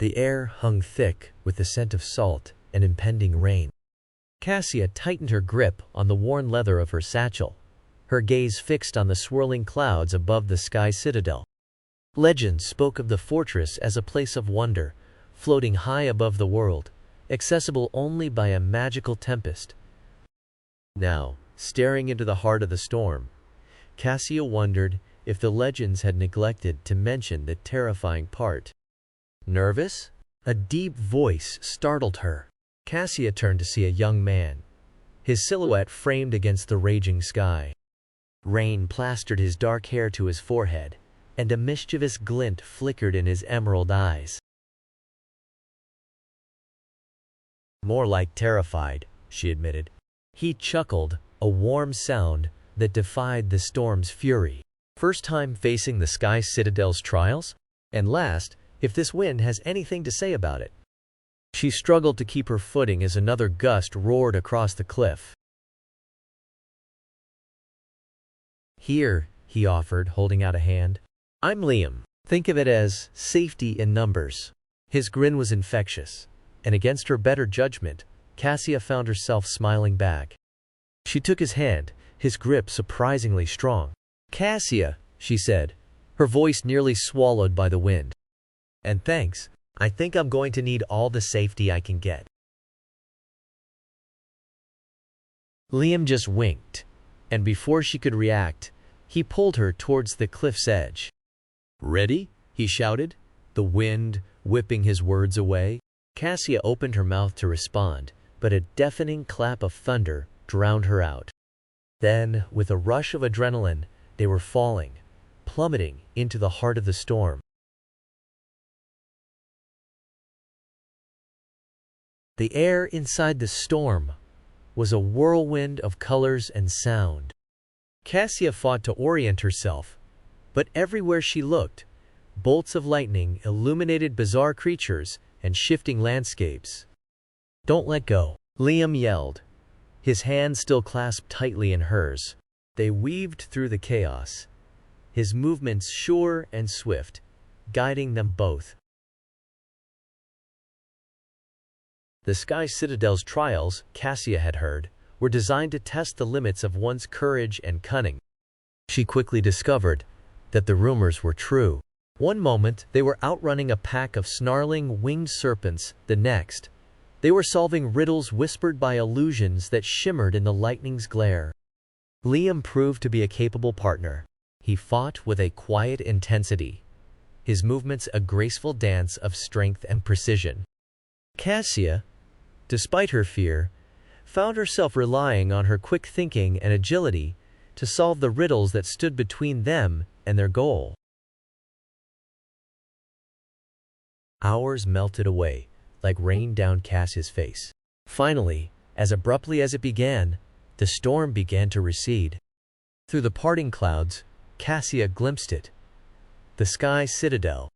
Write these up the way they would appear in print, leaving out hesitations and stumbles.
The air hung thick with the scent of salt and impending rain. Cassia tightened her grip on the worn leather of her satchel, her gaze fixed on the swirling clouds above the Sky Citadel. Legends spoke of the fortress as a place of wonder, floating high above the world, accessible only by a magical tempest. Now, staring into the heart of the storm, Cassia wondered if the legends had neglected to mention the terrifying part. Nervous? A deep voice startled her. Cassia turned to see a young man, his silhouette framed against the raging sky. Rain plastered his dark hair to his forehead, and a mischievous glint flickered in his emerald eyes. More like terrified, she admitted. He chuckled, a warm sound that defied the storm's fury. First time facing the Sky Citadel's trials? And last, if this wind has anything to say about it. She struggled to keep her footing as another gust roared across the cliff. Here, he offered, holding out a hand. I'm Liam. Think of it as safety in numbers. His grin was infectious, and against her better judgment, Cassia found herself smiling back. She took his hand, his grip surprisingly strong. Cassia, she said, her voice nearly swallowed by the wind. And thanks. I think I'm going to need all the safety I can get. Liam just winked, and before she could react, he pulled her towards the cliff's edge. Ready? He shouted, the wind whipping his words away. Cassia opened her mouth to respond, but a deafening clap of thunder drowned her out. Then, with a rush of adrenaline, they were falling, plummeting into the heart of the storm. The air inside the storm was a whirlwind of colors and sound. Cassia fought to orient herself, but everywhere she looked, bolts of lightning illuminated bizarre creatures and shifting landscapes. Don't let go, Liam yelled, his hands still clasped tightly in hers. They weaved through the chaos, his movements sure and swift, guiding them both. The Sky Citadel's trials, Cassia had heard, were designed to test the limits of one's courage and cunning. She quickly discovered that the rumors were true. One moment, they were outrunning a pack of snarling, winged serpents. The next, they were solving riddles whispered by illusions that shimmered in the lightning's glare. Liam proved to be a capable partner. He fought with a quiet intensity, his movements a graceful dance of strength and precision. Cassia, despite her fear, found herself relying on her quick thinking and agility to solve the riddles that stood between them and their goal. Hours melted away, like rain down Cassia's face. Finally, as abruptly as it began, the storm began to recede. Through the parting clouds, Cassia glimpsed it. The Sky Citadel.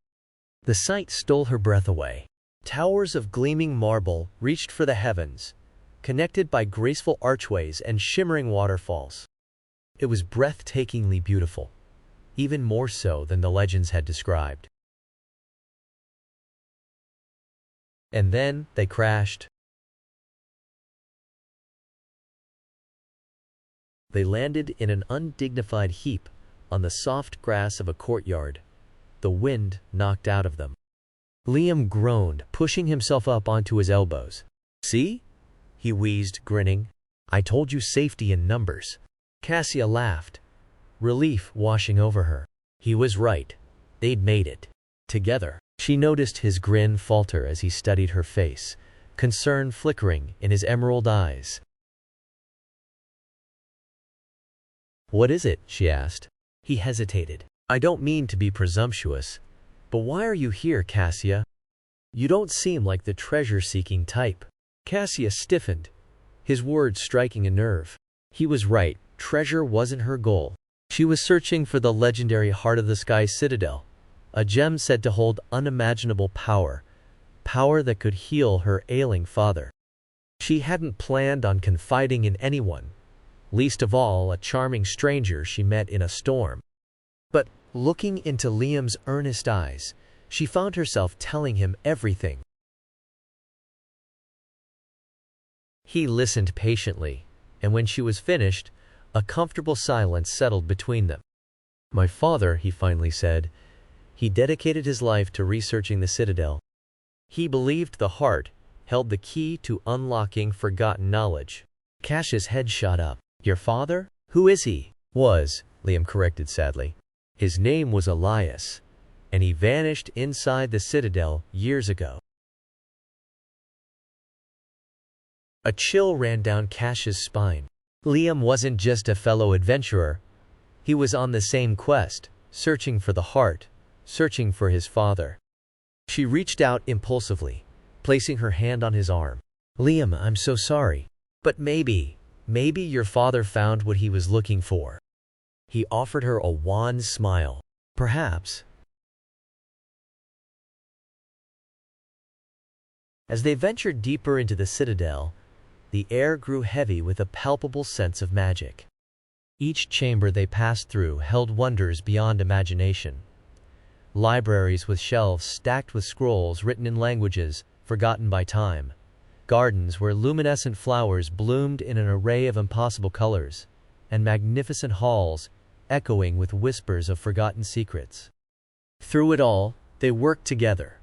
The sight stole her breath away. Towers of gleaming marble reached for the heavens, connected by graceful archways and shimmering waterfalls. It was breathtakingly beautiful, even more so than the legends had described. And then they crashed. They landed in an undignified heap on the soft grass of a courtyard, the wind knocked out of them. Liam groaned, pushing himself up onto his elbows. See? He wheezed, grinning. I told you safety in numbers. Cassia laughed, relief washing over her. He was right. They'd made it. Together. She noticed his grin falter as he studied her face, concern flickering in his emerald eyes. What is it? She asked. He hesitated. I don't mean to be presumptuous, but why are you here, Cassia? You don't seem like the treasure-seeking type. Cassia stiffened, his words striking a nerve. He was right. Treasure wasn't her goal. She was searching for the legendary heart of the Sky Citadel, a gem said to hold unimaginable power, power that could heal her ailing father. She hadn't planned on confiding in anyone, least of all a charming stranger she met in a storm. But, looking into Liam's earnest eyes, She found herself telling him everything. He listened patiently, and when she was finished, a comfortable silence settled between them. "My father," he finally said, "he dedicated his life to researching the Citadel. He believed the heart held the key to unlocking forgotten knowledge." Cassia's head shot up. "Your father? Who is he?" Liam corrected sadly. "His name was Elias, and he vanished inside the Citadel years ago." A chill ran down Cassia's spine. Liam wasn't just a fellow adventurer. He was on the same quest, searching for the heart, searching for his father. She reached out impulsively, placing her hand on his arm. "Liam, I'm so sorry. But maybe your father found what he was looking for." He offered her a wan smile. "Perhaps." As they ventured deeper into the Citadel, the air grew heavy with a palpable sense of magic. Each chamber they passed through held wonders beyond imagination. Libraries with shelves stacked with scrolls written in languages forgotten by time. Gardens where luminescent flowers bloomed in an array of impossible colors, and magnificent halls echoing with whispers of forgotten secrets. Through it all, they worked together,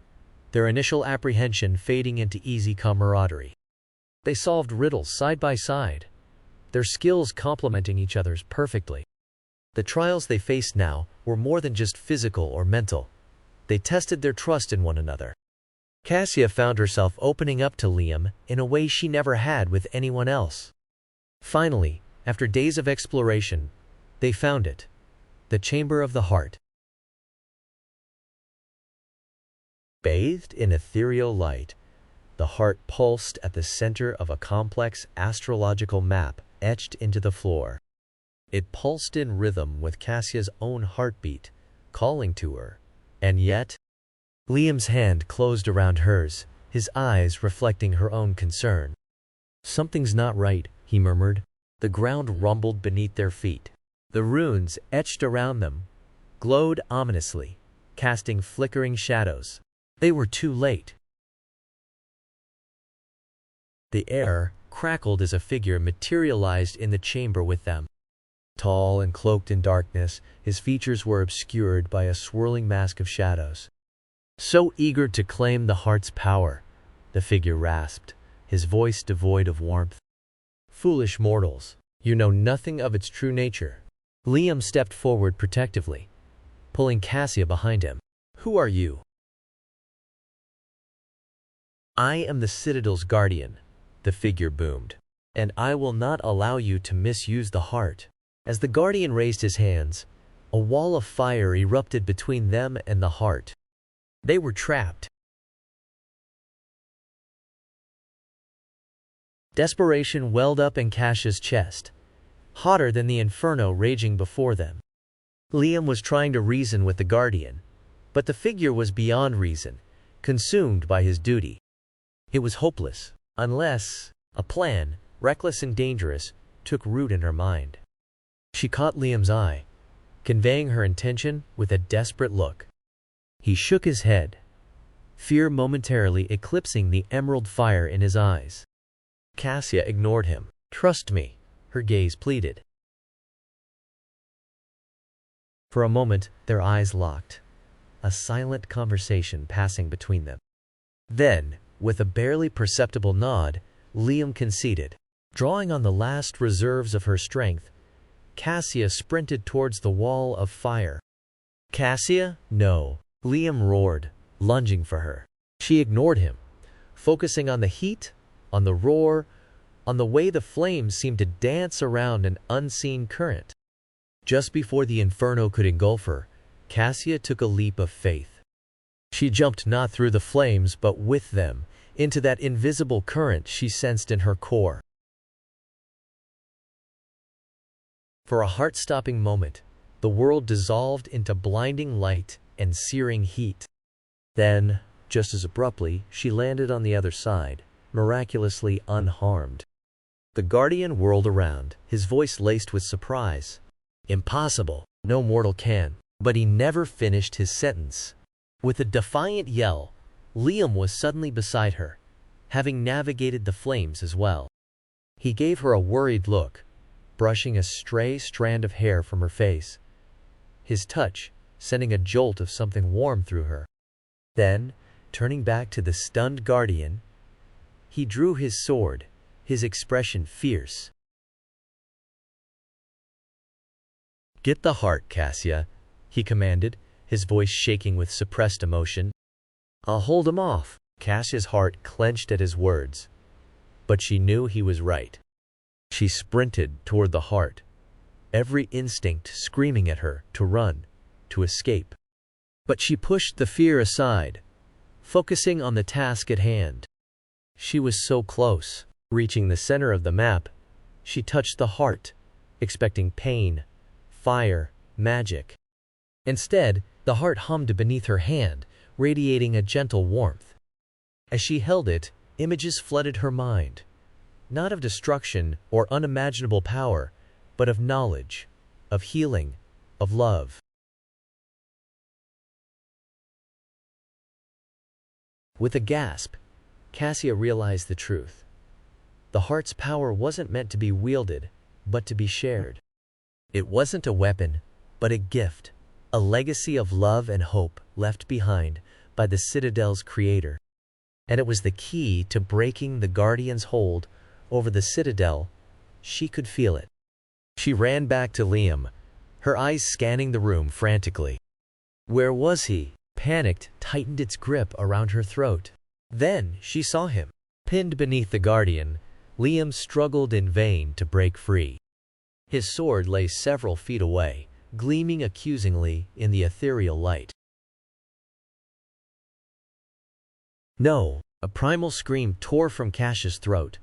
their initial apprehension fading into easy camaraderie. They solved riddles side by side, their skills complementing each other's perfectly. The trials they faced now were more than just physical or mental. They tested their trust in one another. Cassia found herself opening up to Liam in a way she never had with anyone else. Finally, after days of exploration, they found it, the Chamber of the Heart. Bathed in ethereal light, the heart pulsed at the center of a complex astrological map etched into the floor. It pulsed in rhythm with Cassia's own heartbeat, calling to her. And yet, Liam's hand closed around hers, his eyes reflecting her own concern. "Something's not right," he murmured. The ground rumbled beneath their feet. The runes etched around them glowed ominously, casting flickering shadows. They were too late. The air crackled as a figure materialized in the chamber with them. Tall and cloaked in darkness, his features were obscured by a swirling mask of shadows. "So eager to claim the heart's power," the figure rasped, his voice devoid of warmth. "Foolish mortals, you know nothing of its true nature." Liam stepped forward protectively, pulling Cassia behind him. "Who are you?" "I am the Citadel's guardian," the figure boomed, "and I will not allow you to misuse the heart." As the guardian raised his hands, a wall of fire erupted between them and the heart. They were trapped. Desperation welled up in Cassia's chest, hotter than the inferno raging before them. Liam was trying to reason with the guardian, but the figure was beyond reason, consumed by his duty. It was hopeless, unless a plan, reckless and dangerous, took root in her mind. She caught Liam's eye, conveying her intention with a desperate look. He shook his head, fear momentarily eclipsing the emerald fire in his eyes. Cassia ignored him. "Trust me," her gaze pleaded. For a moment, their eyes locked, a silent conversation passing between them. Then, with a barely perceptible nod, Liam conceded. Drawing on the last reserves of her strength, Cassia sprinted towards the wall of fire. "Cassia, no," Liam roared, lunging for her. She ignored him, focusing on the heat, on the roar, on the way the flames seemed to dance around an unseen current. Just before the inferno could engulf her, Cassia took a leap of faith. She jumped not through the flames but with them, into that invisible current she sensed in her core. For a heart-stopping moment, the world dissolved into blinding light and searing heat. Then, just as abruptly, she landed on the other side, miraculously unharmed. The guardian whirled around, his voice laced with surprise. "Impossible. No mortal can." But he never finished his sentence. With a defiant yell, Liam was suddenly beside her, having navigated the flames as well. He gave her a worried look, brushing a stray strand of hair from her face, his touch sending a jolt of something warm through her. Then, turning back to the stunned guardian, he drew his sword, his expression fierce. "Get the heart, Cassia," he commanded, his voice shaking with suppressed emotion. "I'll hold him off." Cassia's heart clenched at his words, but she knew he was right. She sprinted toward the heart, every instinct screaming at her to run, to escape. But she pushed the fear aside, focusing on the task at hand. She was so close. Reaching the center of the map, she touched the heart, expecting pain, fire, magic. Instead, the heart hummed beneath her hand, radiating a gentle warmth. As she held it, images flooded her mind, not of destruction or unimaginable power, but of knowledge, of healing, of love. With a gasp, Cassia realized the truth. The heart's power wasn't meant to be wielded, but to be shared. It wasn't a weapon, but a gift, a legacy of love and hope left behind by the Citadel's creator. And it was the key to breaking the Guardian's hold over the Citadel. She could feel it. She ran back to Liam, her eyes scanning the room frantically. Where was he? Panic tightened its grip around her throat. Then she saw him. Pinned beneath the Guardian, Liam struggled in vain to break free. His sword lay several feet away, gleaming accusingly in the ethereal light. "No!" A primal scream tore from Cassia's throat,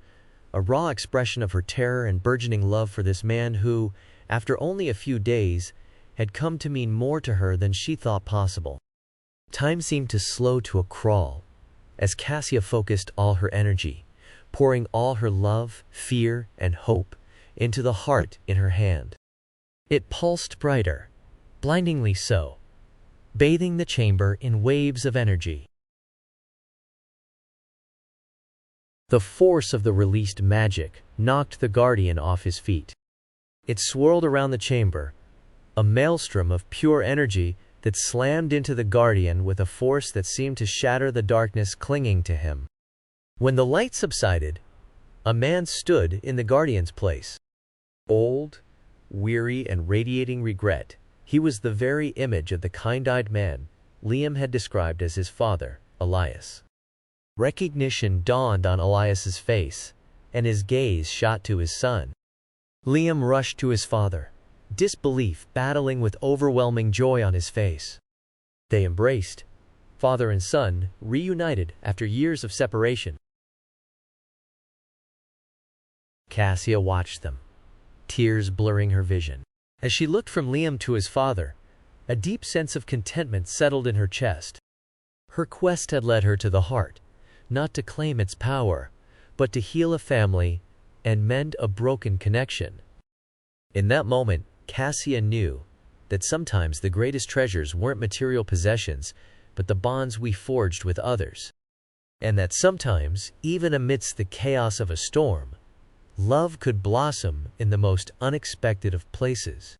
a raw expression of her terror and burgeoning love for this man who, after only a few days, had come to mean more to her than she thought possible. Time seemed to slow to a crawl, as Cassia focused all her energy, pouring all her love, fear, and hope into the heart in her hand. It pulsed brighter, blindingly so, bathing the chamber in waves of energy. The force of the released magic knocked the Guardian off his feet. It swirled around the chamber, a maelstrom of pure energy that slammed into the Guardian with a force that seemed to shatter the darkness clinging to him. When the light subsided, a man stood in the Guardian's place. Old, weary, and radiating regret, he was the very image of the kind-eyed man Liam had described as his father, Elias. Recognition dawned on Elias's face, and his gaze shot to his son. Liam rushed to his father, disbelief battling with overwhelming joy on his face. They embraced, father and son, reunited after years of separation. Cassia watched them, tears blurring her vision. As she looked from Liam to his father, a deep sense of contentment settled in her chest. Her quest had led her to the heart, not to claim its power, but to heal a family and mend a broken connection. In that moment, Cassia knew that sometimes the greatest treasures weren't material possessions, but the bonds we forged with others. And that sometimes, even amidst the chaos of a storm, love could blossom in the most unexpected of places.